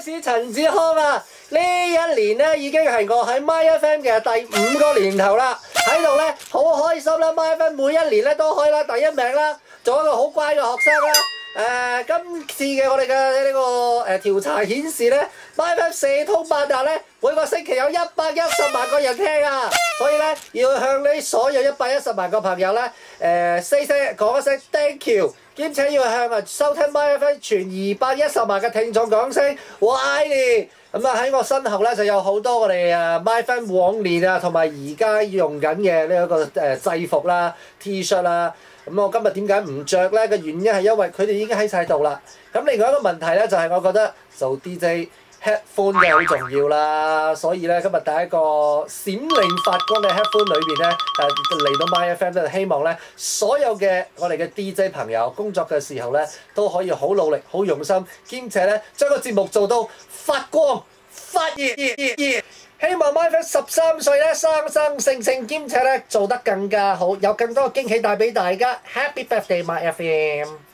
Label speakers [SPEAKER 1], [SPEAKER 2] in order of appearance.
[SPEAKER 1] 士陳志康啊！呢一年咧已經係我喺 MyFM 嘅第5個年頭啦，喺度咧好開心啦 ！MyFM 每一年咧都可以啦第一名啦，做一個好乖嘅學生啦。今次嘅我哋嘅呢個調查顯示咧 ，MyFM 四通八達咧，每個星期有110萬個人聽啊！所以咧要向呢所有110萬個朋友咧講一聲 thank you， 兼且要向收聽 MyFM 全210萬嘅聽眾講聲我愛你。咁啊喺我身後咧就有好多我哋MyFM 往年啊同埋而家用緊嘅呢一個制服啦、T-shirt 啦。咁我今日點解唔着咧？嘅原因係因為佢哋已經喺晒度啦。咁另外一個問題咧就係我覺得做 DJ headphone 嘅好重要啦，所以咧今日第一個閃靈發光嘅 headphone 裏邊咧嚟到 MyFM 咧，希望咧所有嘅我哋嘅 DJ 朋友工作嘅時候咧都可以好努力、好用心，兼且咧將個節目做到發光發熱。希望 MyFM 13歲咧生生性性，兼且咧做得更加好，有更多嘅驚喜帶俾大家。Happy birthday MyFM！